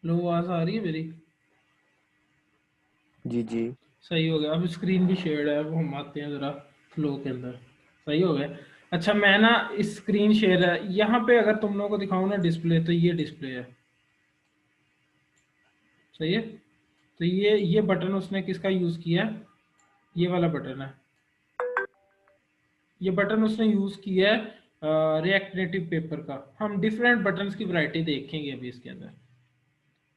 लो, आवाज आ रही है मेरी? जी जी। सही हो गया। अब स्क्रीन भी शेयर्ड है, वो हम आते हैं जरा फ्लो के अंदर। सही हो गया। अच्छा, मैं ना इस स्क्रीन शेयर है यहाँ पे, अगर तुम लोगों को दिखाऊं ना डिस्प्ले, तो ये डिस्प्ले है। सही है। तो ये बटन उसने किसका यूज किया है? ये वाला बटन है। ये बटन उसने यूज किया है रिएक्ट नेटिव पेपर का। हम डिफरेंट बटन्स की वैरायटी देखेंगे अभी इसके अंदर।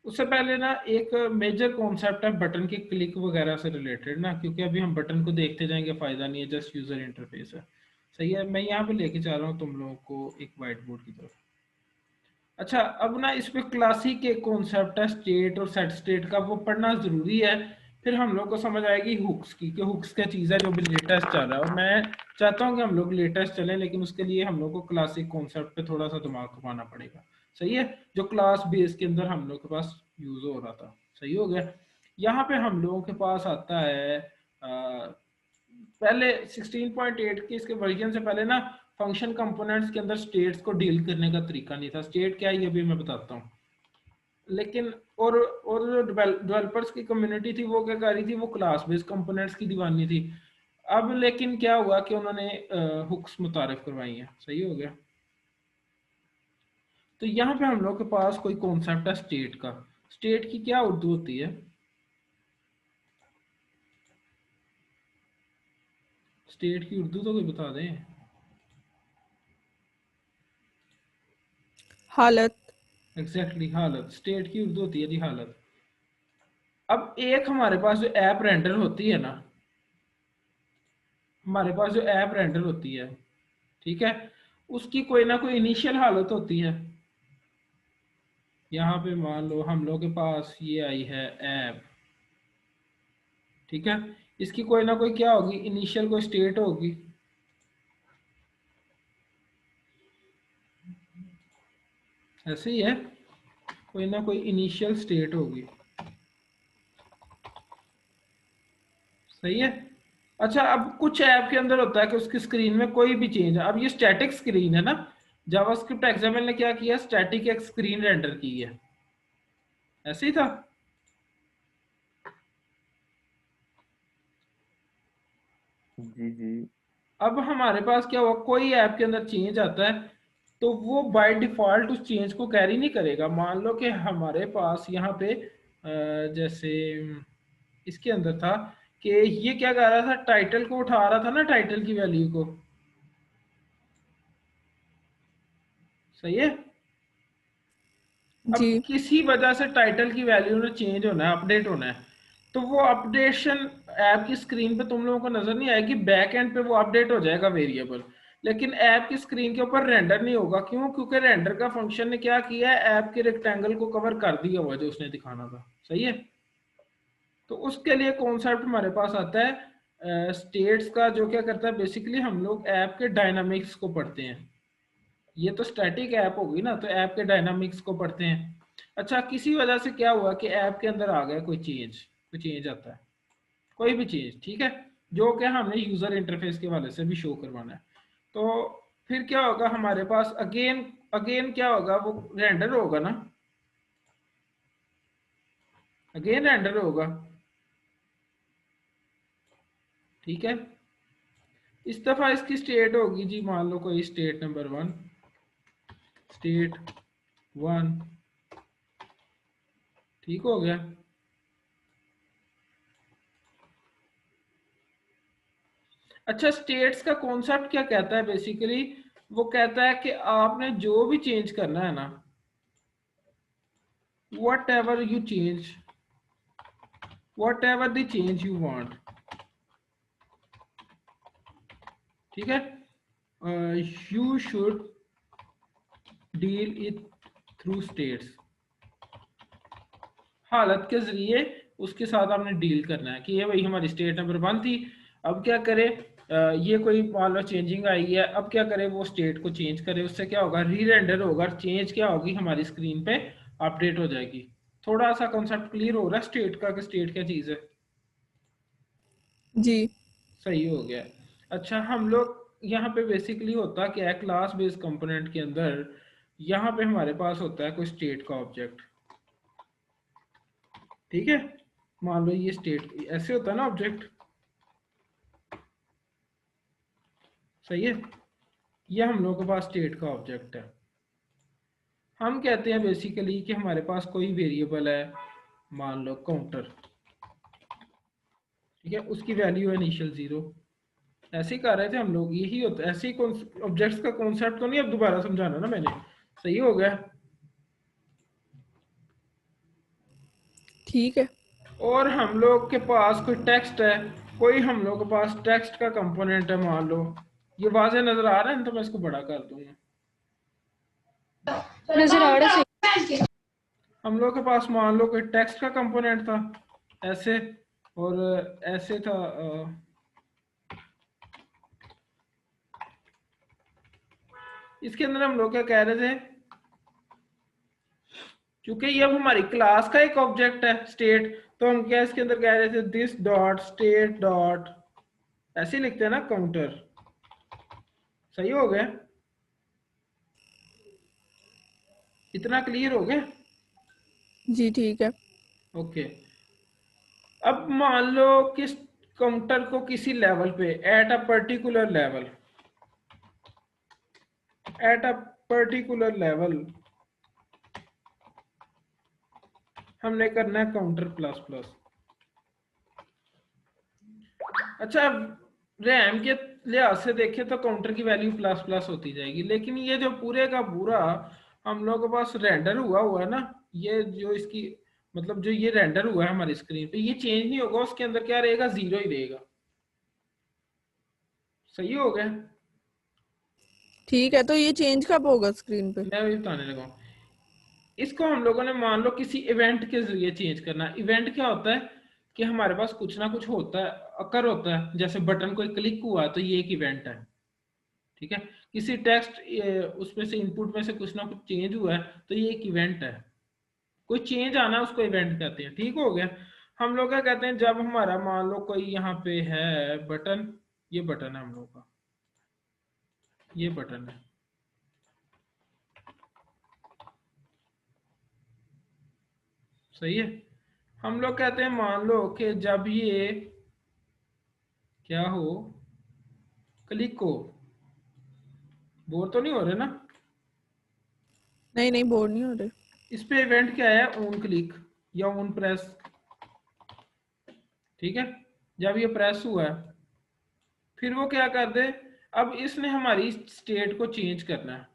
उससे पहले ना एक मेजर कॉन्सेप्ट है बटन की क्लिक वगैरह से रिलेटेड ना, क्योंकि अभी हम बटन को देखते जाएंगे, फायदा नहीं है, जस्ट यूजर इंटरफेस है। सही है। मैं यहाँ पे लेके जा रहा हूँ तुम लोगों को एक वाइट बोर्ड की तरफ। अच्छा, अब ना इसमें क्लासिक एक कॉन्सेप्ट है स्टेट और सेट स्टेट का, वो पढ़ना जरूरी है। फिर हम लोग को समझ आएगी हुक्स की, कि हुक्स क्या चीज़ है जो भी लेटेस्ट चल रहा है। और मैं चाहता हूँ कि हम लोग लेटेस्ट चलें, लेकिन उसके लिए हम लोग को क्लासिक कॉन्सेप्ट पे थोड़ा सा दिमाग खपाना पड़ेगा। सही है। जो क्लास बेस के अंदर हम लोग के पास यूज हो रहा था। सही हो गया। यहाँ पे हम लोगों के पास आता है पहले 16.8 के इसके वर्जन से पहले ना फंक्शन कंपोनेंट्स के अंदर स्टेट्स को डील करने का तरीका नहीं था। स्टेट क्या है ये भी मैं बताता हूँ। लेकिन और जो डेवलपर्स की कम्युनिटी थी वो क्या कर रही थी, वो क्लास बेस्ड कंपोनेंट्स की दीवानी थी। अब लेकिन क्या हुआ कि उन्होंने हुक्स मुतारिफ करवाई हैं। सही हो गया। तो यहाँ पे हम लोग के पास कोई कॉन्सेप्ट है स्टेट का। स्टेट की क्या उर्दू होती है? स्टेट की उर्दू तो कोई बता दें। हालत। एग्जैक्टली हालत। स्टेट की उर्दू होती है जी हालत। अब एक हमारे पास जो ऐप रेंडर होती है ना, हमारे पास जो ऐप रेंडर होती है, ठीक है, उसकी कोई ना कोई इनिशियल हालत होती है। यहाँ पे मान लो हम लोग के पास ये आई है ऐप, ठीक है। इसकी कोई ना कोई क्या होगी, इनिशियल कोई स्टेट होगी। ऐसे ही है, कोई ना कोई इनिशियल स्टेट होगी। सही है। अच्छा, अब कुछ ऐप के अंदर होता है कि उसकी स्क्रीन में कोई भी चेंज है। अब ये स्टैटिक स्क्रीन है ना, जावास्क्रिप्ट एक्सएमएल ने क्या किया, स्टैटिक एक स्क्रीन रेंडर की है। ऐसे ही था। जी जी। अब हमारे पास क्या हुआ, कोई ऐप के अंदर चेंज आता है तो वो बाय डिफॉल्ट उस चेंज को कैरी नहीं करेगा। मान लो कि हमारे पास यहाँ पे जैसे इसके अंदर था कि ये क्या कर रहा था, टाइटल को उठा रहा था ना, टाइटल की वैल्यू को। सही है। अब जी किसी वजह से टाइटल की वैल्यू में चेंज होना है, अपडेट होना है, तो वो अपडेशन ऐप की स्क्रीन पे तुम लोगों को नजर नहीं आएगी। बैक एंड पे वो अपडेट हो जाएगा वेरिएबल, लेकिन ऐप की स्क्रीन के ऊपर रेंडर नहीं होगा। क्यों? क्योंकि रेंडर का फंक्शन ने क्या किया है, ऐप के रेक्टेंगल को कवर कर दिया हुआ जो उसने दिखाना था। सही है। तो उसके लिए कॉन्सेप्ट हमारे पास आता है स्टेट्स का, जो क्या करता है बेसिकली, हम लोग ऐप के डायनामिक्स को पढ़ते हैं। ये तो स्टैटिक ऐप होगी ना, तो ऐप के डायनामिक्स को पढ़ते हैं। अच्छा, किसी वजह से क्या हुआ कि ऐप के अंदर आ गया कोई चेंज आता है, कोई भी चेंज, ठीक है, जो कि हमें यूजर इंटरफेस के वाले से भी शो करवाना है। तो फिर क्या होगा हमारे पास, अगेन अगेन क्या होगा, वो रेंडर होगा ना, अगेन रेंडर होगा। ठीक है। इस दफा इसकी स्टेट होगी जी, मान लो कोई स्टेट नंबर 1, स्टेट 1। ठीक हो गया। अच्छा, स्टेट्स का कॉन्सेप्ट क्या कहता है बेसिकली, वो कहता है कि आपने जो भी चेंज करना है ना, what ever you change, what ever the change you want, ठीक है, you should deal it through states. हालत के जरिए उसके साथ आपने डील करना है कि ये भाई हमारी स्टेट नंबर 1 थी, अब क्या करे, ये कोई मान लो चेंजिंग आई है, अब क्या करे, वो स्टेट को चेंज करे। उससे क्या होगा, री रेंडर होगा, चेंज क्या होगी हमारी स्क्रीन पे अपडेट हो जाएगी। थोड़ा सा कॉन्सेप्ट क्लियर हो रहा है स्टेट का, कि स्टेट क्या चीज़ है। जी सही हो गया। अच्छा, हम लोग यहाँ पे बेसिकली होता क्या है, क्लास बेस्ड कंपोनेंट के अंदर यहाँ पे हमारे पास होता है कोई स्टेट का ऑब्जेक्ट। ठीक है, मान लो ये स्टेट ऐसे होता है ना ऑब्जेक्ट, सही है, ये हम लोगों के पास स्टेट का ऑब्जेक्ट है। हम कहते हैं बेसिकली कि हमारे पास कोई वेरिएबल है, मान लो काउंटर, ठीक है, उसकी वैल्यू है इनिशियल 0। ऐसे ही कर रहे थे हम लोग, यही होता है, ऐसे ही ऑब्जेक्ट्स का कॉन्सेप्ट तो नहीं अब दोबारा समझाना ना मैंने, सही हो गया। ठीक है। और हम लोग के पास कोई टेक्स्ट है, कोई हम लोग के पास टेक्स्ट का कंपोनेंट है, मान लो ये वाज़े नजर आ रहा है ना, तो मैं इसको बड़ा कर दूंगा। नजर आ रहा है। हम लोग के पास मान लो कोई टेक्स्ट का कंपोनेंट था ऐसे, और ऐसे था इसके अंदर हम लोग क्या कह रहे थे, क्योंकि ये अब हमारी क्लास का एक ऑब्जेक्ट है स्टेट, तो हम क्या इसके अंदर कह रहे थे दिस डॉट स्टेट डॉट, ऐसे ही लिखते हैं ना काउंटर, सही हो गया, इतना क्लियर हो गया। जी ठीक है। ओके, अब मान लो किस काउंटर को किसी लेवल पे at a particular level, at a particular level हमने करना है काउंटर प्लस प्लस। अच्छा, रैम के लिहाज से देखे तो काउंटर की वैल्यू प्लस प्लस होती जाएगी, लेकिन ये जो पूरे का पूरा हम लोग के पास रेंडर हुआ है ना, ये जो इसकी मतलब जो ये रेंडर हुआ है हमारी स्क्रीन पे, ये चेंज नहीं होगा, उसके अंदर क्या रहेगा, 0 ही रहेगा। सही हो गया। ठीक है, तो ये चेंज कब होगा स्क्रीन पे? मैं वही बताने लगा हूँ। इसको हम लोगों ने मान लो किसी इवेंट के जरिए चेंज करना। इवेंट क्या होता है कि हमारे पास कुछ ना कुछ होता है, अकर होता है, जैसे बटन कोई क्लिक हुआ तो ये एक इवेंट है, ठीक है, किसी टेक्स्ट उसमें से इनपुट में से कुछ ना कुछ चेंज हुआ है तो ये एक इवेंट है, कोई चेंज आना उसको इवेंट कहते हैं। ठीक हो गया। हम लोग क्या कहते हैं, जब हमारा मान लो कोई यहाँ पे है बटन, ये बटन है हम लोग का, ये बटन है, सही है, हम लोग कहते हैं मान लो कि जब ये क्या हो, क्लिक हो, बोर तो नहीं हो रहे ना, नहीं नहीं, बोर नहीं हो रहे। इस पे इवेंट क्या है, ऑन क्लिक या ऑन प्रेस, ठीक है, जब ये प्रेस हुआ है फिर वो क्या कर दे, अब इसने हमारी स्टेट को चेंज करना है।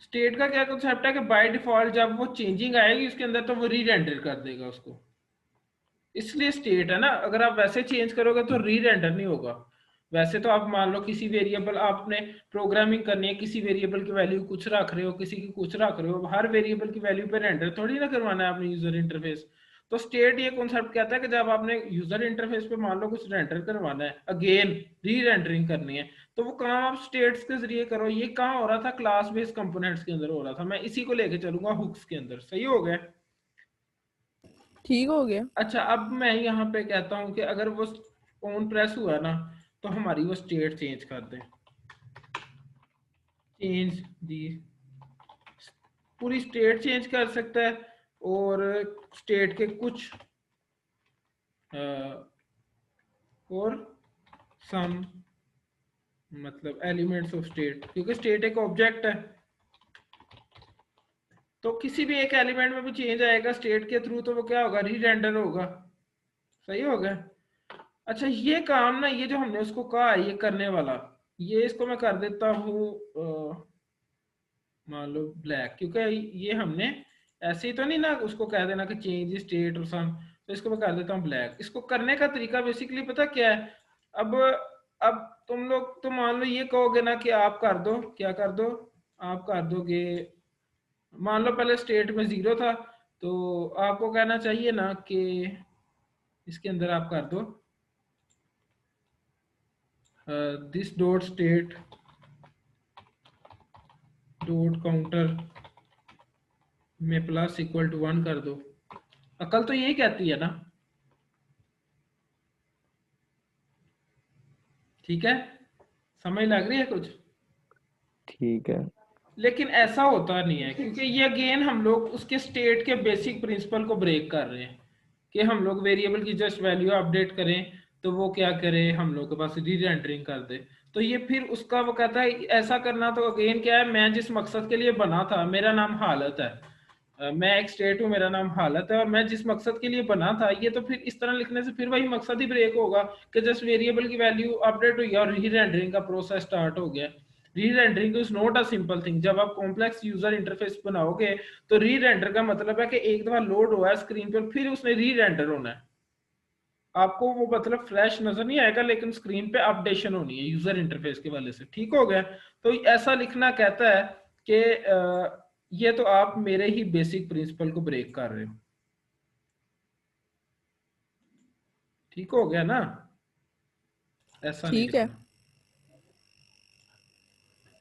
स्टेट का क्या कंसेप्ट है कि बाय डिफॉल्ट जब वो चेंजिंग आएगी उसके अंदर तो वो री रेंडर कर देगा उसको, इसलिए स्टेट है ना। अगर आप वैसे चेंज करोगे तो री रेंडर नहीं होगा। वैसे तो आप मान लो किसी वेरिएबल आपने प्रोग्रामिंग करनी है, किसी वेरिएबल की वैल्यू कुछ रख रहे हो, किसी की कुछ रख रहे हो, हर वेरिएबल की वैल्यू पे रेंडर थोड़ी ना करवाना है अपने यूजर इंटरफेस। तो स्टेट ये कॉन्सेप्ट कहता है कि जब आपने यूजर इंटरफेस पे मान लो कुछ रेंडर करवाना है, अगेन री रेंडरिंग करनी है, तो वो काम आप स्टेट्स के जरिए करो। ये कहाँ हो रहा था, क्लास बेस्ड कंपोनेंट्स के अंदर हो रहा था, मैं इसी को लेके चलूंगा हुक्स के अंदर। सही हो गया। ठीक हो गया। अच्छा, अब मैं यहाँ पे कहता हूँ कि अगर वो ऑन प्रेस हुआ ना तो हमारी वो स्टेट चेंज कर दे, चेंज दी, पूरी स्टेट चेंज कर सकता है, और स्टेट के कुछ और सम मतलब एलिमेंट्स ऑफ स्टेट, क्योंकि स्टेट एक ऑब्जेक्ट है तो किसी भी एक एलिमेंट में भी चेंज आएगा स्टेट के थ्रू तो वो क्या होगा, री रेंडर होगा। सही हो गया। अच्छा, ये काम ना, ये जो हमने उसको कहा है ये करने वाला, ये इसको मैं कर देता हूँ मान लो ब्लैक, क्योंकि ये हमने ऐसे ही तो नहीं ना उसको कह देना कि चेंज स्टेट और सम, तो इसको मैं कर देता हूँ ब्लैक। इसको करने का तरीका बेसिकली पता क्या है, अब अब तुम लोग तो मान लो ये कहोगे ना कि आप कर दो, क्या कर दो, आप कर दोगे, मान लो पहले स्टेट में 0 था तो आपको कहना चाहिए ना कि इसके अंदर आप कर दो this dot state dot counter में प्लस इक्वल टू 1 कर दो। अकल तो यही कहती है ना, ठीक है, समझ लग रही है कुछ? ठीक है। लेकिन ऐसा होता नहीं है, क्योंकि ये अगेन हम लोग उसके स्टेट के बेसिक प्रिंसिपल को ब्रेक कर रहे हैं कि हम लोग वेरिएबल की जस्ट वैल्यू अपडेट करें तो वो क्या करे, हम लोग के पास री रेंडरिंग कर दे। तो ये फिर उसका वो कहता है ऐसा करना, तो अगेन क्या है, मैं जिस मकसद के लिए बना था, मेरा नाम हालत है, मैं एक स्टेट हूँ, मेरा नाम हालत है, और मैं जिस मकसद के लिए बना था, ये तो फिर इस तरह लिखने से फिर वही मकसद ही ब्रेक होगा कि जस्ट वेरिएबल की वैल्यू अपडेट हुई और री रेंडरिंग का प्रोसेस स्टार्ट हो गया। री rendering is not a simple thing. जब आप कॉम्प्लेक्स यूजर इंटरफेस बनाओगे तो री रेंडर का मतलब है कि एक दफा लोड हुआ है स्क्रीन पर, फिर उसने री रेंडर होना है। आपको वो मतलब फ्लैश नजर नहीं आएगा, लेकिन स्क्रीन पे अपडेशन होनी है यूजर इंटरफेस के वाले से। ठीक हो गया? तो ऐसा लिखना कहता है कि ये तो आप मेरे ही बेसिक प्रिंसिपल को ब्रेक कर रहे हो। ठीक हो गया ना? ऐसा नहीं ठीक है। लिखना।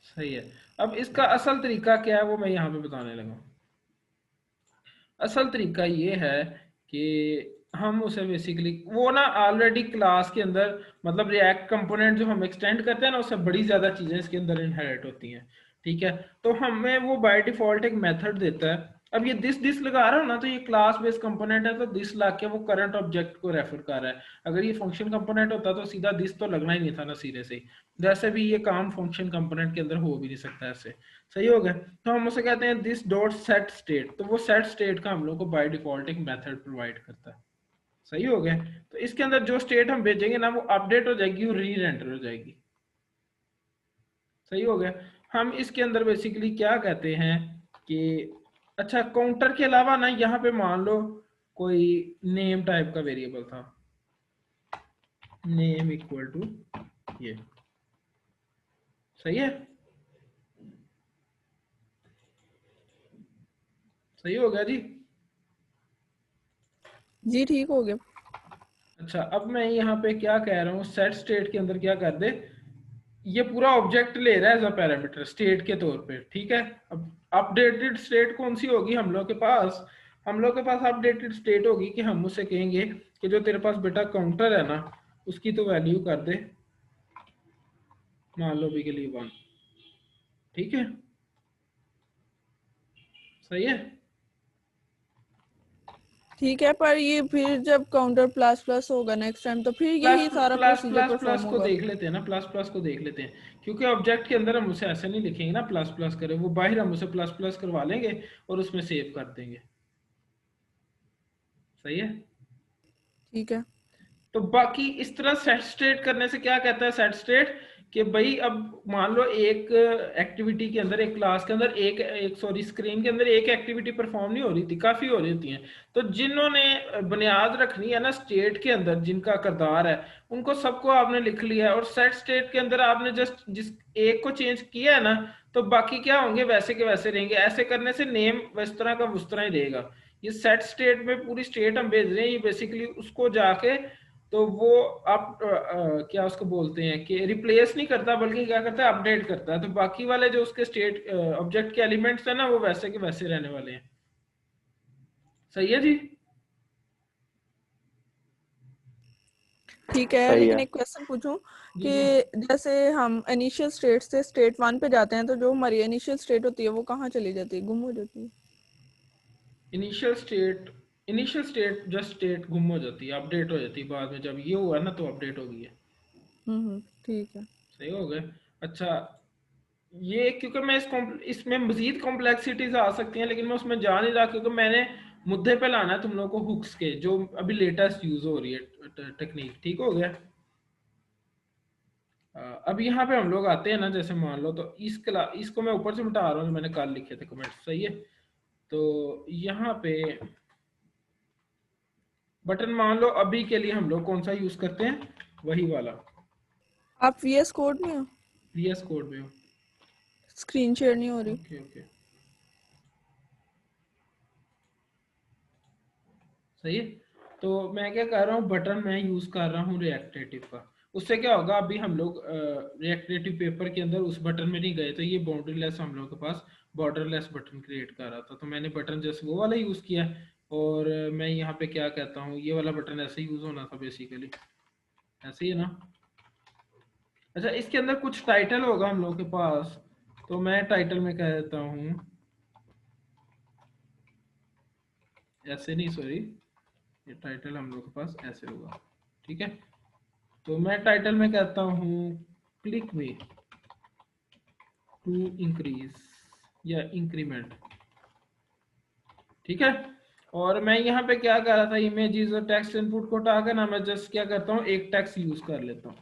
सही है। अब इसका असल तरीका क्या है वो मैं यहाँ पे बताने लगा। असल तरीका ये है कि हम उसे बेसिकली वो ना ऑलरेडी क्लास के अंदर, मतलब रिएक्ट कंपोनेंट जो हम एक्सटेंड करते हैं ना, उससे बड़ी ज्यादा चीजें इसके अंदर इनहेरिट होती हैं। ठीक है? तो हमें वो बाय डिफॉल्ट एक मेथड देता है। अब ये दिस लगा रहा हो ना, तो ये क्लास बेस्ड कंपोनेंट है, तो दिस ला के वो करंट ऑब्जेक्ट को रेफर कर रहा है। अगर ये फंक्शन कंपोनेंट होता तो सीधा दिस तो लगना ही नहीं था ना सिरे से ही। वैसे भी ये काम फंक्शन कंपोनेंट के अंदर हो भी नहीं सकता ऐसे। सही हो गया? तो हम उसे कहते हैं दिस डॉट सेट स्टेट। तो वो सेट स्टेट का हम लोग को बाय डिफॉल्ट एक मेथड प्रोवाइड करता है। सही हो गया? तो इसके अंदर जो स्टेट हम भेजेंगे ना, वो अपडेट हो जाएगी और री रेंडर हो जाएगी। सही हो गया? हम इसके अंदर बेसिकली क्या कहते हैं कि अच्छा, काउंटर के अलावा ना यहाँ पे मान लो कोई नेम टाइप का वेरिएबल था, नेम इक्वल टू ये। सही है? सही हो गया जी? जी ठीक हो गया। अच्छा, अब मैं यहाँ पे क्या कह रहा हूँ, सेट स्टेट के अंदर क्या कर दे, ये पूरा ऑब्जेक्ट ले रहा है एज अ पैरामीटर स्टेट के तौर पे। ठीक है? अब अपडेटेड स्टेट कौन सी होगी हम लोग के पास? हम लोग के पास अपडेटेड स्टेट होगी कि हम उससे कहेंगे कि जो तेरे पास बेटा काउंटर है ना, उसकी तो वैल्यू कर दे, मान लो भी के लिए 1। ठीक है? सही है? ठीक है, पर ये फिर जब काउंटर प्लस प्लस होगा नेक्स्ट टाइम, तो फिर प्लस यही सारा plus procedure plus plus perform को होगा। देख लेते हैं ना, प्लस प्लस को देख लेते हैं, क्योंकि ऑब्जेक्ट के अंदर हम उसे ऐसे नहीं लिखेंगे ना प्लस प्लस करें, वो बाहर हम उसे प्लस प्लस करवा लेंगे और उसमें सेव कर देंगे। सही है? ठीक है। तो बाकी इस तरह सेट स्टेट करने से क्या कहता है सेट स्टेट, कि भाई अब मान लो एक एक्टिविटी के अंदर, एक क्लास के अंदर एक सॉरी स्क्रीन के अंदर एक एक्टिविटी परफॉर्म नहीं हो रही थी, काफी हो रही होती हैं। तो जिन्होंने बुनियाद रखनी है ना स्टेट के अंदर, जिनका किरदार है, उनको सबको आपने लिख लिया है, और सेट स्टेट के अंदर आपने जस्ट जिस एक को चेंज किया है ना, तो बाकी क्या होंगे, वैसे के वैसे रहेंगे। ऐसे करने से नेम इस तरह का उस तरह ही रहेगा। ये सेट स्टेट में पूरी स्टेट हम भेज रहे हैं, ये बेसिकली उसको जाके, तो वो आप क्या उसको बोलते हैं कि रिप्लेस नहीं करता, बल्कि क्या करता है, अपडेट करता है। तो बाकी वाले जो उसके स्टेट ऑब्जेक्ट के एलिमेंट्स है ना, वो वैसे के वैसे रहने वाले हैं। सही है जी? ठीक है, सही लेकिन है। एक क्वेश्चन पूछूं जी जी। कि जैसे हम इनिशियल स्टेट से स्टेट 1 पे जाते हैं, तो जो हमारी इनिशियल स्टेट होती है वो कहाँ चली जाती है, गुम हो जाती है? इनिशियल स्टेट जस्ट स्टेट गुम हो जाती है, अपडेट हो जाती है बाद में, जब ये हुआ ना तो अपडेट हो गई है। ठीक है। सही हो गए? अच्छा, ये क्योंकि मैं इसमें मजीद कॉम्प्लेक्सिटीज आ सकती हैं, लेकिन मैं उसमें जा नहीं रहा, क्योंकि मैंने मुद्दे पे लाना है तुम लोगों को हुक्स के, जो अभी लेटेस्ट यूज हो रही है टेक्निक। ठीक हो गया? अब यहाँ पे हम लोग आते हैं ना, जैसे मान लो तो इसको मैं ऊपर से मिटा रहा हूँ, जो मैंने कल लिखे थे कमेंट। सही है? तो यहाँ पे बटन मान लो अभी के लिए हम लोग कौन सा यूज करते हैं, वही वाला। आप VS कोड में हो? VS कोड में हो? स्क्रीन शेयर नहीं हो रही। Okay okay. सही है? तो मैं क्या कर रहा हूँ, बटन मैं यूज कर रहा हूँ रिएक्ट नेटिव का। उससे क्या होगा, अभी हम लोग रिएक्ट नेटिव पेपर के अंदर उस बटन में नहीं गए, तो ये बाउंड्री लेस हम लोग के पास बॉर्डरलेस बटन क्रिएट कर रहा था, तो मैंने बटन जैसे वो वाला यूज किया। और मैं यहाँ पे क्या कहता हूँ, ये वाला बटन ऐसे यूज होना था बेसिकली। ऐसे ही है ना? अच्छा, इसके अंदर कुछ टाइटल होगा हम लोग के पास, तो मैं टाइटल में कह देता हूँ, ऐसे नहीं, सॉरी, ये टाइटल हम लोग के पास ऐसे होगा, ठीक है। तो मैं टाइटल में कहता हूँ क्लिक में टू इंक्रीज या इंक्रीमेंट, ठीक है। और मैं यहाँ पे क्या कर रहा था, इमेजेस और टेक्स्ट इनपुट को हटाकर ना मैं जस्ट क्या करता हूँ, एक टेक्स्ट यूज कर लेता हूँ,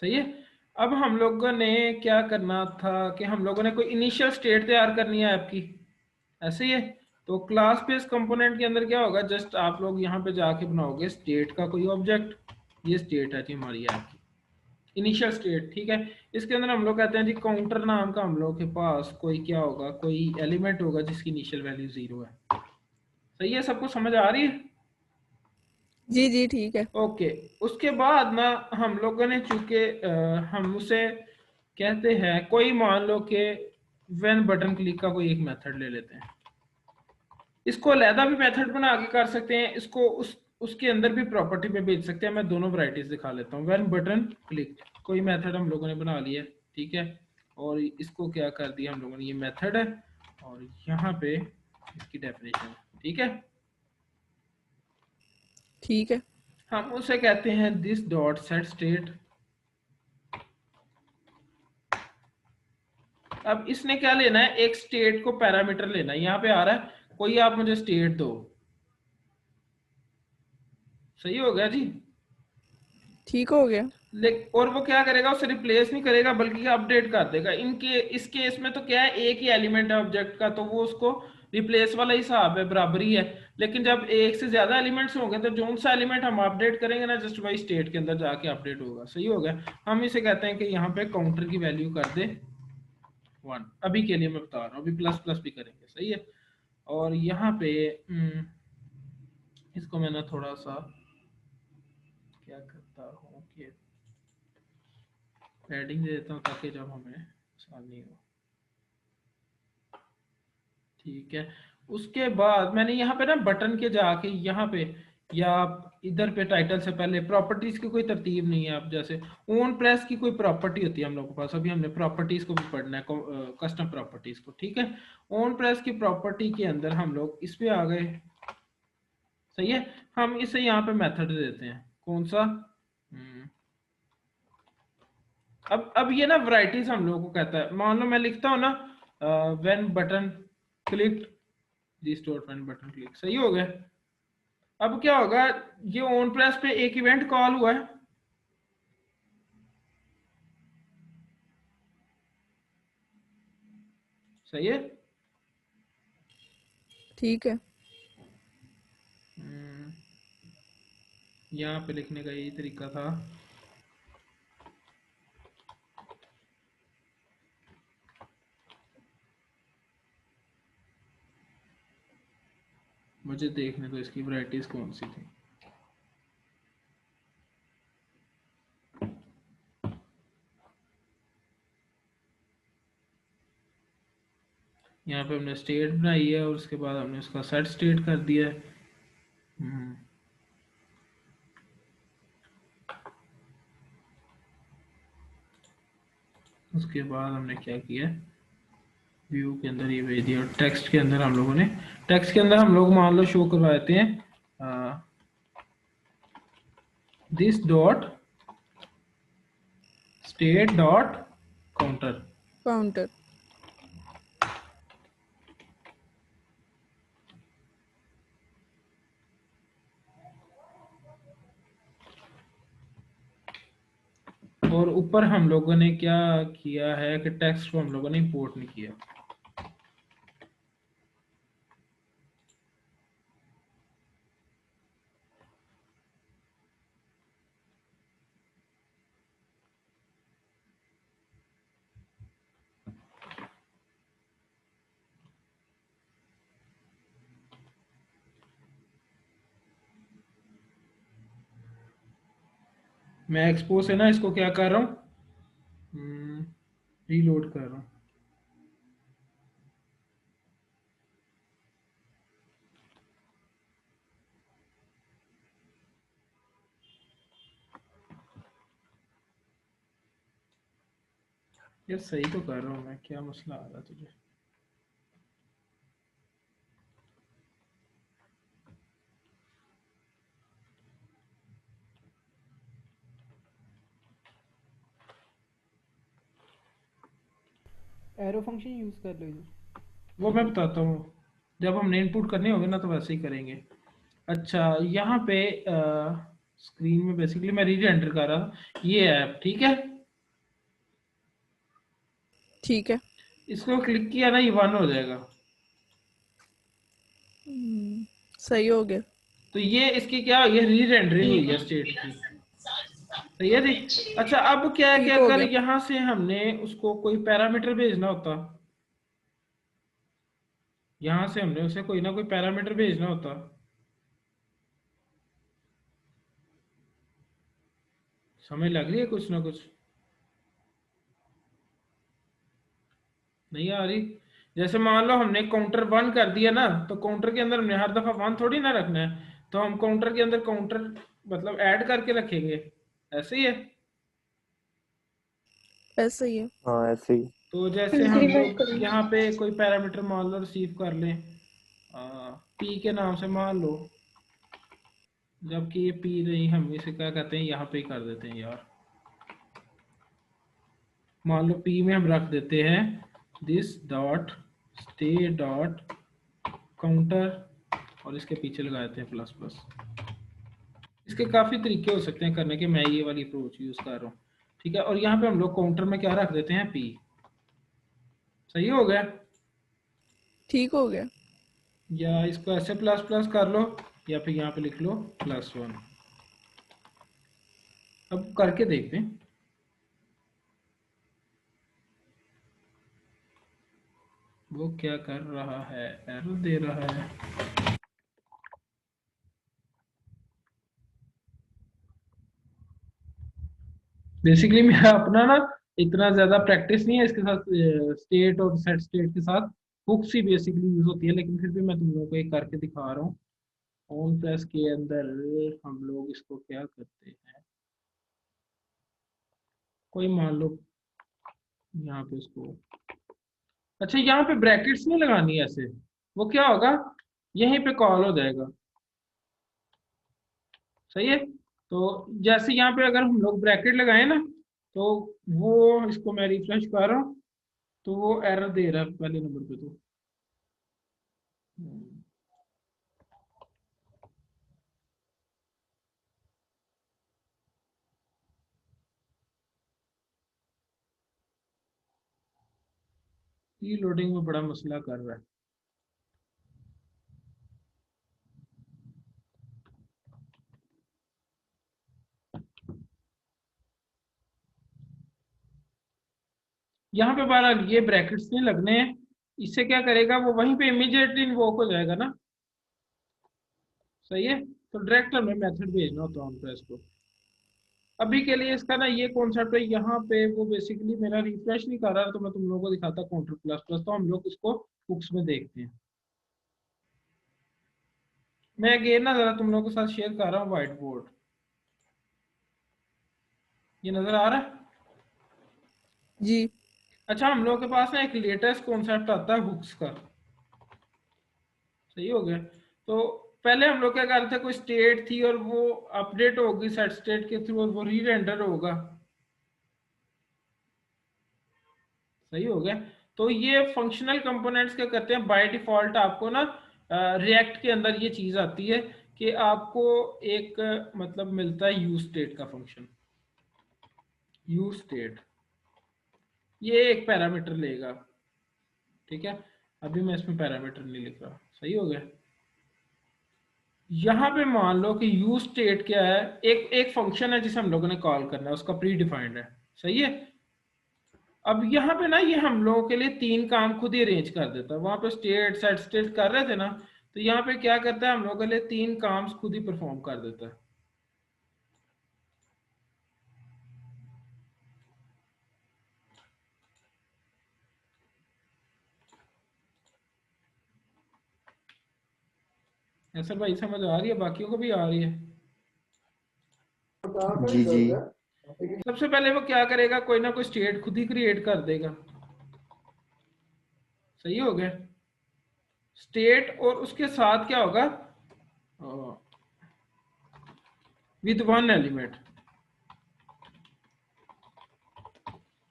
सही है। अब हम लोगों ने क्या करना था कि हम लोगों ने कोई इनिशियल स्टेट तैयार करनी है आपकी, ऐसे ही है। तो क्लास बेस कंपोनेंट के अंदर क्या होगा, जस्ट आप लोग यहाँ पे जाके बनाओगे स्टेट का कोई ऑब्जेक्ट, ये स्टेट है जी हमारी आपकी इनिशियल स्टेट, ठीक है। इसके अंदर हम लोग कहते हैं जी काउंटर नाम का हम लोग के पास कोई क्या होगा, कोई एलिमेंट होगा जिसकी इनिशियल वैल्यू 0 है, सही है, सबको समझ आ रही है? जी जी ठीक है। ओके। उसके बाद ना हम लोगों ने चूंकि हम उसे कहते हैं कोई मान लो कि व्हेन बटन क्लिक का कोई एक मेथड ले लेते हैं, इसको अलहदा भी मेथड बना के कर सकते हैं, इसको उसके अंदर भी प्रॉपर्टी पे भेज सकते हैं। मैं दोनों वैरायटीज दिखा लेता हूँ। व्हेन बटन क्लिक कोई मेथड हम लोगों ने बना लिया, ठीक है, और इसको क्या कर दिया हम लोगों ने, ये मेथड है और यहाँ पे इसकी डेफिनेशन, ठीक है। ठीक है। हम उसे कहते हैं दिस डॉट सेट स्टेट। अब इसने क्या लेना है, एक स्टेट को पैरामीटर लेना है, यहाँ पे आ रहा है कोई आप मुझे स्टेट दो, सही हो गया जी। ठीक हो गया। और वो क्या करेगा, उसे रिप्लेस नहीं करेगा बल्कि अपडेट कर देगा। इनके इस केस में तो क्या है, एक ही एलिमेंट है ऑब्जेक्ट का, तो वो उसको रिप्लेस वाला हिसाब है, बराबरी है। लेकिन जब एक से ज्यादा एलिमेंट्स होंगे तो जो सा एलिमेंट हम अपडेट करेंगे ना, जस्ट वही स्टेट के अंदर जाके अपडेट होगा, सही हो गया। हम इसे कहते हैं कि यहाँ पे काउंटर की वैल्यू कर दे 1, अभी के लिए मैं बता रहा हूँ, अभी प्लस प्लस भी करेंगे, सही है। और यहाँ पे इसको मैं ना थोड़ा सा क्या करता हूँ कि पैडिंग दे देता हूँ ताकि जब हमें आसानी हो, ठीक है। उसके बाद मैंने यहाँ पे ना बटन के जाके यहाँ पे या इधर पे टाइटल से पहले प्रॉपर्टीज की कोई तरतीब नहीं है। आप जैसे ओन प्रेस की कोई प्रॉपर्टी होती है हम लोगों के पास, अभी हमने प्रॉपर्टीज को भी पढ़ना है, कस्टम प्रॉपर्टीज को, ठीक है। ओन प्रेस की प्रॉपर्टी के अंदर हम लोग इस पे आ गए, सही है। हम इसे यहाँ पे मेथड देते हैं, कौन सा, अब ये ना वैरायटीज हम लोगों को कहता है। मान लो मैं लिखता हूँ ना when button click this dot, when button click, सही हो गया। अब क्या होगा, ये ऑन प्रेस पे एक इवेंट कॉल हुआ है, सही है। ठीक है। यहाँ पे लिखने का यही तरीका था। मुझे देखने तो इसकी वैरायटीज कौन सी थी। यहाँ पे हमने स्टेट बनाई है और उसके बाद हमने उसका सेट स्टेट कर दिया है। उसके बाद हमने क्या किया, व्यू के अंदर ये भेज दिया। और टेक्स्ट के अंदर हम लोगों ने, टेक्स्ट के अंदर हम लोग मान लो शो करवा देते हैं this dot state dot counter. Counter. और ऊपर हम लोगों ने क्या किया है कि टेक्स्ट को हम लोगों ने इंपोर्ट नहीं किया। मैं एक्सपो से ना इसको क्या कर रहा हूँ, रीलोड कर रहा हूँ। ये सही तो कर रहा हूँ मैं, क्या मसला आ रहा है तुझे? एरो फंक्शन यूज कर लो इधर। वो मैं बताता हूँ, जब हमने इनपुट करने होंगे ना तो वैसे ही करेंगे। अच्छा, यहाँ पे स्क्रीन में बेसिकली मैं रीड एंटर कर रहा था, ये ऐप ठीक है। ठीक है। इसको क्लिक किया ना, ये 1 हो जाएगा। सही हो गया। तो ये इसकी क्या, ये री रेंडरिंग हुई है स्टेट की, सही है जी। अच्छा, अब क्या है कि ठीक हो अगर गया। यहाँ से हमने उसको कोई पैरामीटर भेजना होता, यहाँ से हमने उसे कोई ना कोई पैरामीटर भेजना होता, समझ लग रही है कुछ ना कुछ? नहीं आ रही? जैसे मान लो हमने काउंटर 1 कर दिया ना, तो काउंटर के अंदर हमने हर दफा 1 थोड़ी ना रखना है, तो हम काउंटर के अंदर काउंटर मतलब ऐड करके रखेंगे, ऐसे ही है। ऐसा ही है। हाँ ऐसे ही। तो जैसे हम लोग यहाँ पे कोई पैरामीटर मान लो रिसीव कर लें, पी के नाम से मान लो, जबकि ये पी नहीं, हम इसे क्या कहते हैं, यहाँ पे ही कर देते हैं यार। मान लो पी में हम रख देते हैं this dot stay dot counter, और इसके पीछे लगा देते हैं प्लस प्लस। इसके काफी तरीके हो सकते हैं करने के, मैं ये वाली अप्रोच यूज कर रहा हूँ, ठीक है। और यहाँ पे हम लोग काउंटर में क्या रख देते हैं, पी। सही हो गया? ठीक हो गया। या इसको ऐसे प्लस प्लस कर लो, या फिर यहाँ पे लिख लो +1। अब करके देखते हैं वो क्या कर रहा है, एरर दे रहा है। बेसिकली मेरा अपना ना इतना ज्यादा प्रैक्टिस नहीं है इसके साथ, स्टेट और सेट स्टेट के साथ हुक्स ही बेसिकली यूज होती है, लेकिन फिर भी मैं तुम लोगों को एक करके दिखा रहा हूँ। ऑन प्रेस के अंदर हम लोग इसको क्या करते हैं, कोई मान लो यहाँ पे इसको, अच्छा यहाँ पे ब्रैकेट्स नहीं लगानी है ऐसे, वो क्या होगा, यहीं पे कॉल हो जाएगा, सही है। तो जैसे यहाँ पे अगर हम लोग ब्रैकेट लगाए ना, तो वो, इसको मैं रिफ्रेश कर रहा हूँ, तो वो एरर दे रहा है पहले नंबर पे तो। ई लोडिंग में बड़ा मसला कर रहा है। यहाँ पे बहरहाल ये ब्रैकेट्स नहीं लगने हैं, इससे क्या करेगा, वो वहीं पे इमीडिएटली इन्वोक हो जाएगा ना, सही है। तो डायरेक्ट हमें मेथड भेजना होता है उनको इसको। अभी के लिए इसका ना ये कॉन्सेप्ट है, यहाँ पे वो बेसिकली मेरा रिफ्रेश नहीं कर रहा, तो मैं तुम लोगों को दिखाता काउंटर प्लस प्लस, तो हम लोग इसको बुक्स में देखते हैं। मैं अगेन ना जरा तुम लोगों के साथ शेयर कर रहा हूँ व्हाइट बोर्ड, ये नजर आ रहा है? जी। अच्छा, हम लोगों के पास ना एक लेटेस्ट कॉन्सेप्ट आता है हुक्स का, सही हो गया। तो पहले हम लोग क्या कर रहे थे, कोई स्टेट थी और वो अपडेट होगी सेट स्टेट के थ्रू और वो री रेंडर होगा, सही हो गया। तो ये फंक्शनल कंपोनेंट्स क्या करते हैं, बाय डिफॉल्ट आपको ना रिएक्ट के अंदर ये चीज आती है कि आपको एक मतलब मिलता है यूज स्टेट का फंक्शन, यूज स्टेट, ये एक पैरामीटर लेगा, ठीक है। अभी मैं इसमें पैरामीटर नहीं लिख रहा, सही हो गया। यहाँ पे मान लो कि यूज स्टेट क्या है, एक एक फंक्शन है जिसे हम लोगों ने कॉल करना है, उसका प्री डिफाइंड है, सही है। अब यहाँ पे ना ये हम लोगों के लिए 3 काम खुद ही अरेंज कर देता है, वहां पे स्टेट सेट स्टेट कर रहे थे ना, तो यहाँ पे क्या करता है, हम लोगों के लिए 3 काम खुद ही परफॉर्म कर देता है। ऐसा भाई समझ आ रही है, बाकियों को भी आ रही है? जी जी। सबसे पहले वो क्या करेगा, कोई ना कोई स्टेट खुद ही क्रिएट कर देगा। सही हो गया। स्टेट और उसके साथ क्या होगा, विद वन एलिमेंट।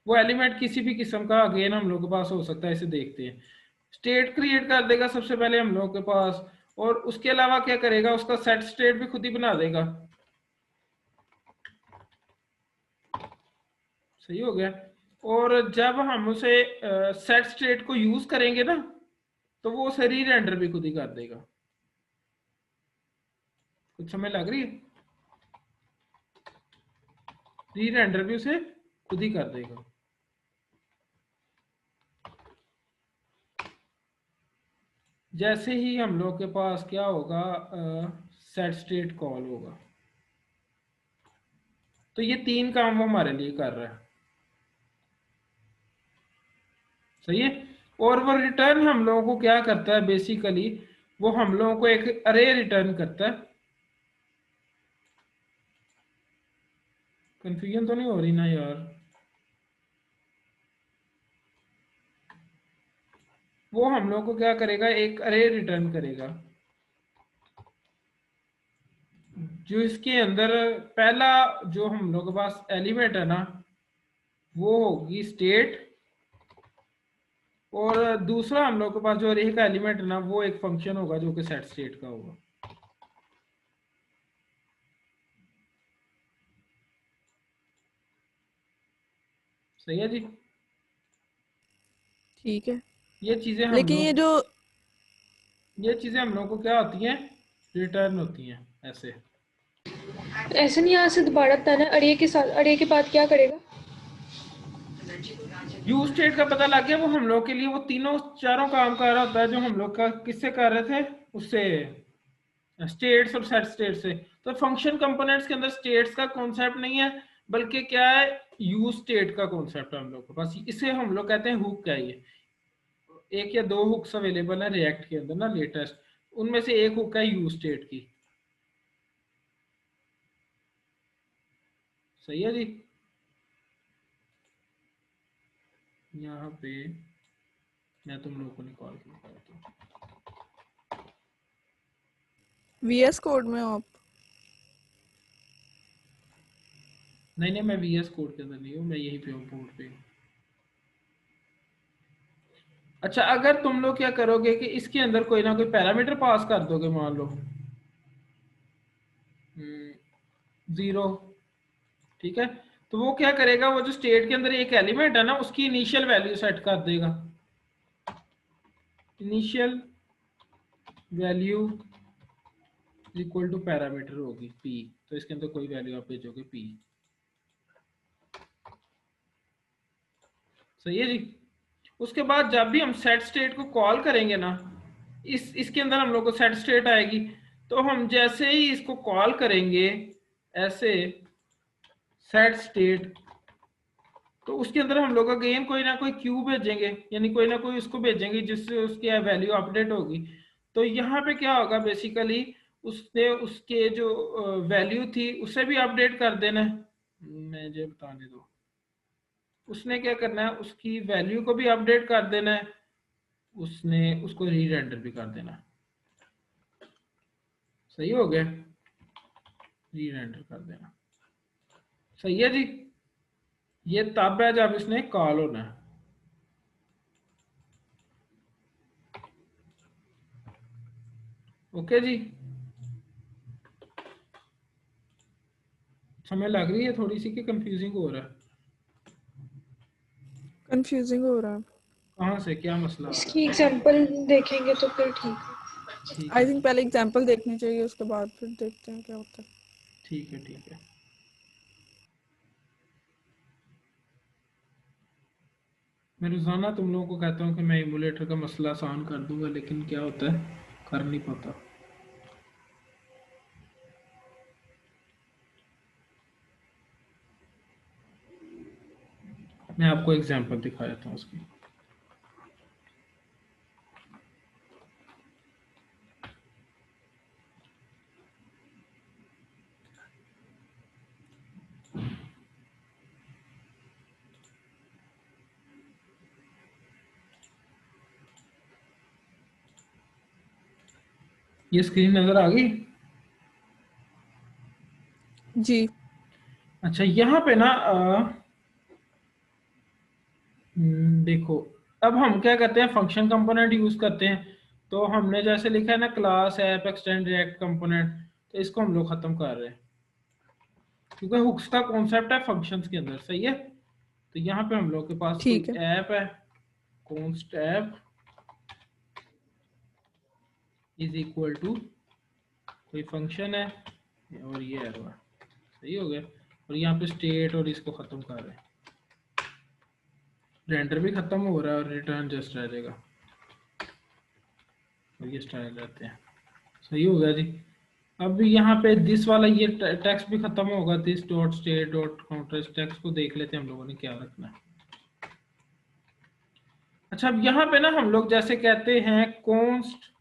वो एलिमेंट किसी भी किस्म का अगेन हम लोग के पास हो सकता है, इसे देखते हैं। स्टेट क्रिएट कर देगा सबसे पहले हम लोग के पास, और उसके अलावा क्या करेगा, उसका सेट स्टेट भी खुद ही बना देगा। सही हो गया। और जब हम उसे सेट स्टेट को यूज करेंगे ना, तो वो उसे री रेंडर भी खुद ही कर देगा। कुछ समझ लग रही है? री रेंडर भी उसे खुद ही कर देगा। जैसे ही हम लोग के पास क्या होगा, सेट स्टेट कॉल होगा, तो ये तीन काम वो हमारे लिए कर रहा है। सही है। और वो रिटर्न हम लोगों को क्या करता है बेसिकली, वो हम लोगों को एक अरे रिटर्न करता है। कंफ्यूजन तो नहीं हो रही ना यार? वो हम लोग को क्या करेगा, एक अरे रिटर्न करेगा, जो इसके अंदर पहला जो हम लोग के पास एलिमेंट है ना, वो होगी स्टेट, और दूसरा हम लोग के पास जो अरे का एलिमेंट है ना, वो एक फंक्शन होगा जो कि सेट स्टेट का होगा। सही है जी। ठीक है। ये चीजें हम लेकिन लोग, ये जो ये चीजें हम लोग को क्या होती हैं, रिटर्न होती हैं ऐसे। ऐसे नहीं यहाँ से दोबारा बताना, अड़े के साथ अड़े के बाद क्या करेगा? यूज स्टेट का पता लग गया। वो हम लोग के लिए वो तीनों चारों काम कर रहा होता है, जो हम लोग का किससे कर रहे थे, उससे स्टेट्स और सेट स्टेट से। तो फंक्शन कंपोनेंट्स के अंदर स्टेट्स का कॉन्सेप्ट नहीं है, बल्कि क्या है, यूज स्टेट का कॉन्सेप्ट है हम लोग के पास। इसे हम लोग कहते हैं हुक। क्या है ये? एक या दो हुक्स अवेलेबल है रिएक्ट के अंदर ना, लेटेस्ट। उनमें से एक हुक है यूज स्टेट की। सही है जी। यहाँ पे मैं तुम लोगों को निकाल के बताता हूँ। VS कोड में हो आप? नहीं नहीं, मैं वीएस कोड के अंदर नहीं हूँ, मैं यहीं पे हूँ, बोर्ड पे हूँ। अच्छा, अगर तुम लोग क्या करोगे कि इसके अंदर कोई ना कोई पैरामीटर पास कर दोगे, मान लो 0, ठीक है, तो वो क्या करेगा, वो जो स्टेट के अंदर एक एलिमेंट है ना, उसकी इनिशियल वैल्यू सेट कर देगा। Initial value equal to parameter होगी p, तो इसके अंदर कोई वैल्यू आप भेजोगे p। सही है जी। उसके बाद जब भी हम सेट स्टेट को कॉल करेंगे ना, इसके अंदर हम लोग को सेट स्टेट आएगी। तो हम जैसे ही इसको कॉल करेंगे ऐसे सेट स्टेट, तो उसके अंदर हम लोग अगेन कोई ना कोई क्यू भेजेंगे, यानी कोई ना कोई उसको भेजेंगे जिससे उसकी वैल्यू अपडेट होगी। तो यहाँ पे क्या होगा बेसिकली, उसने उसके जो वैल्यू थी उसे भी अपडेट कर देना है। मुझे बताने दो, उसने क्या करना है, उसकी वैल्यू को भी अपडेट कर देना है, उसने उसको री रेंडर भी कर देना है। सही हो गया। री रेंडर कर देना। सही है जी। ये तब है जब इसने कॉल होना है। ओके जी। समझ लग रही है थोड़ी सी कि कंफ्यूजिंग हो रहा है? कंफ्यूजिंग हो रहा है। कहाँ से क्या मसला आ रहा इसकी एग्जांपल देखेंगे तो फिर ठीक है। है? ठीक आई है, थिंक पहले एग्जांपल देखनी चाहिए, उसके बाद फिर देखते हैं क्या होता है। ठीक है, ठीक है। मैं रोजाना तुम लोगों को कहता हूँ कि मैं इमुलेटर का मसला आसान कर दूंगा, लेकिन क्या होता है, कर नहीं पाता। मैं आपको एग्जांपल दिखा देता हूँ उसकी। ये स्क्रीन नजर आ गई? जी। अच्छा, यहाँ पे ना देखो, अब हम क्या करते हैं, फंक्शन कंपोनेंट यूज करते हैं। तो हमने जैसे लिखा है ना, class app extend react component, तो इसको हम लोग खत्म कर रहे हैं, क्योंकि हुक्स का कॉन्सेप्ट है फंक्शंस के अंदर, सही है। तो यहाँ पे हम लोग के पास ठीक कोई है। ऐप है, const app is equal to कोई फंक्शन है, और ये एरो है, सही हो गया। और यहाँ पे स्टेट और इसको खत्म कर रहे हैं, रेंडर भी खत्म हो रहा है और रिटर्न जस्ट रह जाएगा, और ये स्टाइल रहते हैं, सही हो गया जी। अब यहाँ पे दिस वाला ये टेक्स्ट भी खत्म होगा, this dot state dot counter, इस टेक्स्ट को देख लेते हैं हम लोगों ने क्या रखना है। अच्छा, अब यहाँ पे ना हम लोग जैसे कहते हैं const,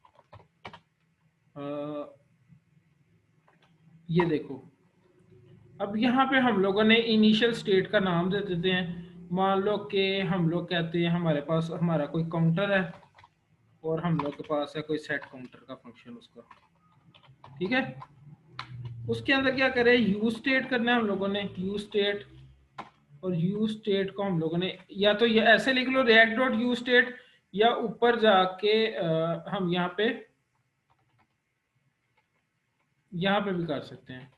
ये देखो, अब यहाँ पे हम लोगों ने इनिशियल स्टेट का नाम दे देते हैं। मान लो कि हम लोग कहते हैं हमारे पास हमारा कोई काउंटर है, और हम लोग के पास है कोई सेट काउंटर का फंक्शन उसका, ठीक है। उसके अंदर क्या करें, यूज स्टेट करना है हम लोगों ने, यूज स्टेट, और यूज स्टेट को हम लोगों ने या तो ये ऐसे लिख लो react डॉट यूज स्टेट, या ऊपर जाके हम यहाँ पे भी कर सकते हैं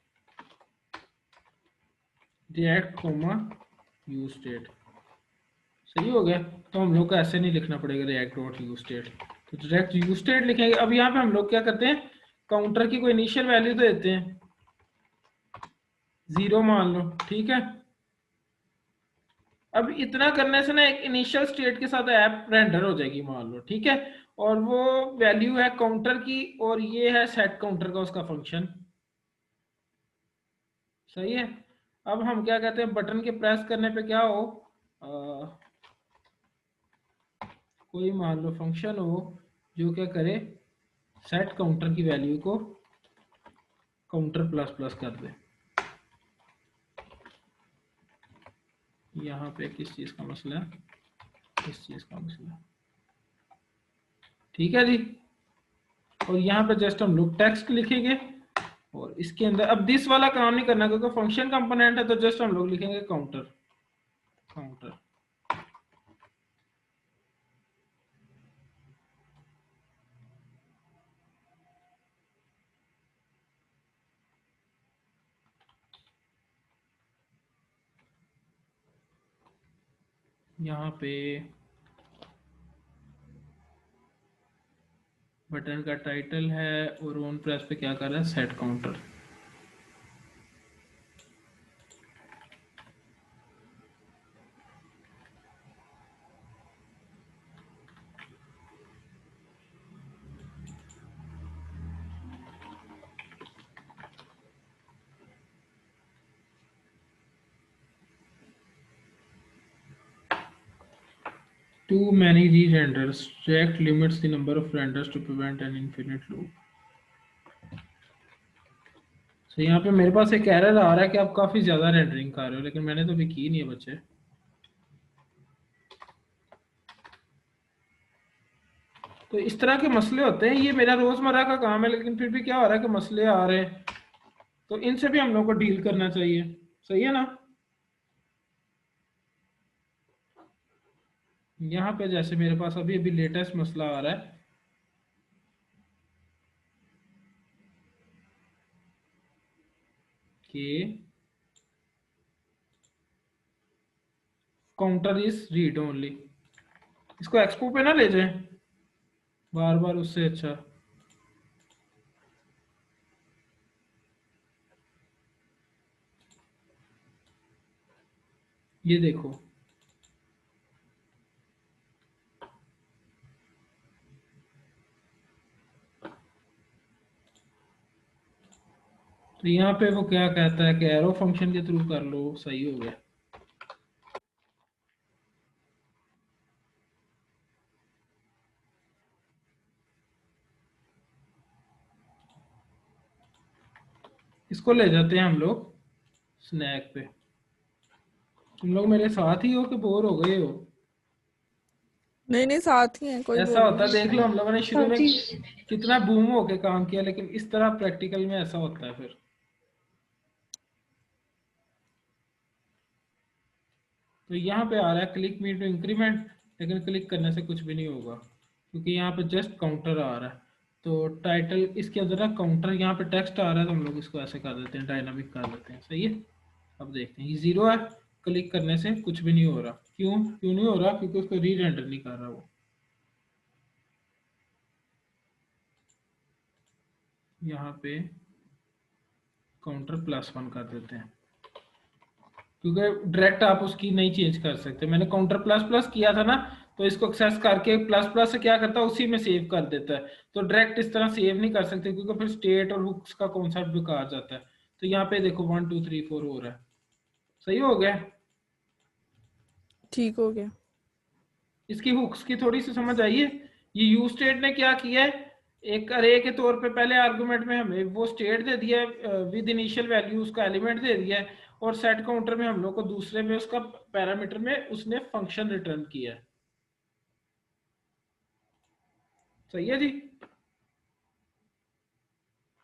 react कोमा यूज स्टेट, सही हो गया। तो हम लोग को ऐसे नहीं लिखना पड़ेगा react डॉट यूज स्टेट, तो डायरेक्ट यूज स्टेट लिखेंगे। अब यहाँ पे हम लोग क्या करते हैं, काउंटर की कोई इनिशियल वैल्यू तो देते हैं, 0 मान लो, ठीक है। अब इतना करने से ना एक इनिशियल स्टेट के साथ ऐप रेंडर हो जाएगी मान लो, ठीक है। और वो वैल्यू है काउंटर की, और ये है सेट काउंटर का उसका फंक्शन, सही है। अब हम क्या कहते हैं, बटन के प्रेस करने पे क्या हो, कोई मान लो फंक्शन हो जो क्या करे, सेट काउंटर की वैल्यू को काउंटर प्लस प्लस कर दे। यहाँ पे किस चीज का मसला है, इस चीज का मसला है, ठीक है जी। और यहाँ पे जस्ट हम लोग टेक्स्ट लिखेंगे, और इसके अंदर अब दिस वाला काम नहीं करना, क्योंकि फंक्शन कंपोनेंट है, तो जस्ट हम लोग लिखेंगे काउंटर, काउंटर। यहाँ पे बटन का टाइटल है, और ऑन प्रेस पे क्या कर रहा है, set counter. Too many re-renders. React limits the number of renders to prevent an infinite loop. तो यहाँ पे मेरे पास एक एरर आ रहा है कि आप काफी ज्यादा रेंडरिंग कर रहे हो, लेकिन मैंने तो अभी की नहीं है बच्चे। तो इस तरह के मसले होते हैं, ये मेरा रोजमर्रा का काम है, लेकिन फिर भी क्या हो रहा है कि मसले आ रहे हैं, तो इनसे भी हम लोग को डील करना चाहिए, सही है ना। यहाँ पे जैसे मेरे पास अभी अभी लेटेस्ट मसला आ रहा है कि काउंटर इज रीड ओनली, इसको एक्सपो पे ना ले जाएं बार बार, उससे अच्छा ये देखो, तो यहाँ पे वो क्या कहता है कि एरो फंक्शन के थ्रू कर लो, सही हो गया। इसको ले जाते हैं हम लोग स्नैक पे। तुम लोग मेरे साथ ही हो कि बोर हो गए हो? नहीं नहीं साथ ही है, कोई ऐसा बोल होता है, देख लो हम लोगों ने शुरू हाँ में जी। कितना बूम होके काम किया, लेकिन इस तरह प्रैक्टिकल में ऐसा होता है फिर। तो यहाँ पे आ रहा है क्लिक मी टू इंक्रीमेंट, लेकिन क्लिक करने से कुछ भी नहीं होगा क्योंकि यहाँ पे जस्ट काउंटर आ रहा है। तो टाइटल इसके अंदर ना काउंटर, यहाँ पे टेक्स्ट आ रहा है तो हम लोग इसको ऐसे कर देते हैं, डायनामिक कर देते हैं। सही है। अब देखते हैं, ये 0 है, क्लिक करने से कुछ भी नहीं हो रहा। क्यों क्यों नहीं हो रहा? क्योंकि उसको री रेंडर नहीं कर रहा वो। यहाँ पे काउंटर +1 कर देते हैं क्योंकि डायरेक्ट आप उसकी नहीं चेंज कर सकते। मैंने काउंटर प्लस प्लस किया था ना, तो इसको एक्सेस करके प्लस प्लस से क्या करता है, उसी में सेव कर देता है। तो डायरेक्ट इस तरह सेव नहीं कर सकते क्योंकि फिर स्टेट और हुक्स का कॉन्सेप्ट बेकार जाता है। तो यहाँ पे देखो 1 2 3 4 हो रहा है। सही हो गया। ठीक हो गया। इसकी हुक्स की थोड़ी सी समझ आई है। ये यू स्टेट ने क्या किया है, एक अरे के तौर पे पहले आर्गुमेंट में हमें वो स्टेट दे दिया है विद इनिशियल वैल्यू, उसका एलिमेंट दे दिया है, और सेट काउंटर में हम लोग को दूसरे में उसका पैरामीटर में उसने फंक्शन रिटर्न किया है। सही है जी।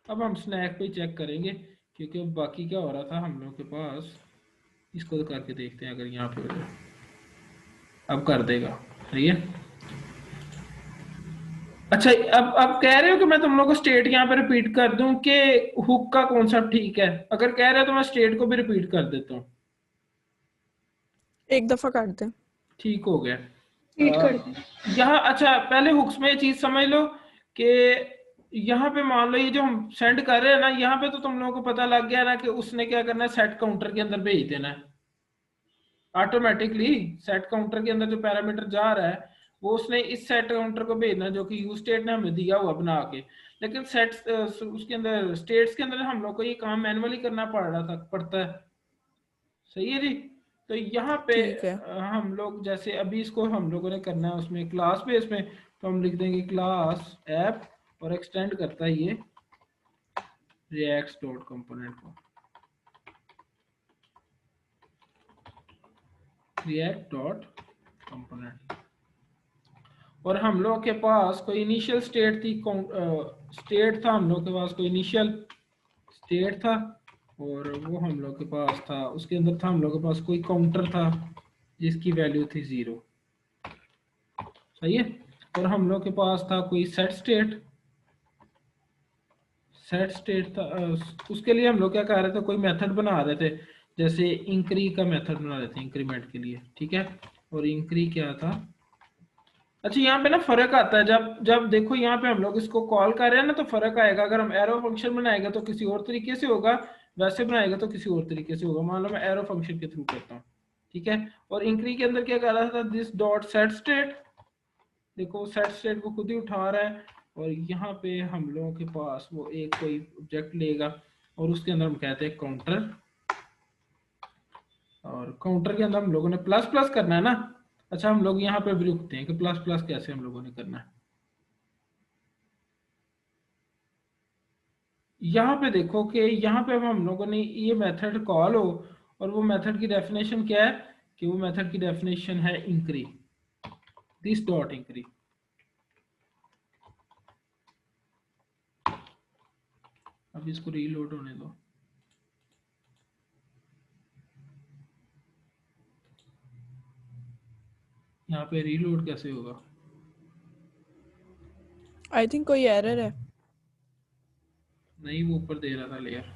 अब हम स्नैक पे चेक करेंगे क्योंकि बाकी क्या हो रहा था हम लोग के पास। इसको तो करके देखते हैं अगर यहाँ पे हो जाए। अब कर देगा। सही है। अच्छा, अब कह रहे हो कि मैं तुम लोग को स्टेट यहाँ पे रिपीट कर दूं कि हुक का कॉन्सेप्ट ठीक है? अगर कह रहे हो तो मैं स्टेट को भी रिपीट कर देता हूँ। एक दफा कर दे। ठीक हो गया। रीड कर दें। यहाँ अच्छा पहले हुक्स में ये चीज समझ लो कि यहाँ पे मान लो ये जो हम सेंड कर रहे हैं ना, यहाँ पे तो तुम लोगों को पता लग गया ना कि उसने क्या करना है, सेट काउंटर के अंदर भेज देना है ऑटोमेटिकली। सेट काउंटर के अंदर जो पैरामीटर जा रहा है वो उसने इस सेट काउंटर को भेजना, जो कि यू स्टेट ने हमें दिया हुआ बना के। लेकिन सेट उसके अंदर स्टेट्स के अंदर हम लोग को ये काम मैनुअली करना पड़ता है। सही है जी। तो यहाँ पे ठीक है। हम लोग जैसे अभी इसको हम लोगों ने करना है उसमें क्लास बेस में, तो हम लिख देंगे क्लास ऐप, और एक्सटेंड करता है ये रिएक्ट डॉट कंपोनेंट को, रिएक्ट डॉट कंपोनेंट। और हम लोग के पास कोई इनिशियल स्टेट थी, स्टेट था हम लोग के पास, कोई इनिशियल स्टेट था, और वो हम लोग के पास था, उसके अंदर था हम लोग के पास कोई काउंटर था जिसकी वैल्यू थी 0। सही है। और हम लोग के पास था कोई सेट स्टेट, सेट स्टेट था। उसके लिए हम लोग क्या कर रहे थे, कोई मेथड बना रहे थे, जैसे इंक्री का मेथड बना रहे थे इंक्रीमेंट के लिए। ठीक है। और इंक्री क्या था, अच्छा यहाँ पे ना फर्क आता है, जब जब देखो यहाँ पे हम लोग इसको कॉल कर रहे हैं ना, तो फर्क आएगा। अगर हम एरो फंक्शन बनाएगा तो किसी और तरीके से होगा, वैसे बनाएगा तो किसी और तरीके से होगा। मान लो मैं एरो फंक्शन के थ्रू करता हूँ। ठीक है। और इंक्री के अंदर क्या कर रहा था, दिस डॉट सेट स्टेट, देखो सेट स्टेट को खुद ही उठा रहा है। और यहाँ पे हम लोगों के पास वो एक कोई ऑब्जेक्ट लेगा, और उसके अंदर हम कहते हैं काउंटर, और काउंटर के अंदर हम लोगों ने प्लस प्लस करना है ना। अच्छा हम लोग यहाँ पे भी लिखते हैं कि प्लस प्लस कैसे हम लोगों ने करना है। यहाँ पे देखो कि यहाँ पे अब हम लोगों ने ये मेथड कॉल हो, और वो मेथड की डेफिनेशन क्या है, कि वो मेथड की डेफिनेशन है इंक्री, दिस डॉट इंक्री। अब इसको रीलोड होने दो। यहाँ पे रीलोड कैसे होगा? आई थिंक कोई एरर है। नहीं, वो ऊपर दे रहा था लेयर।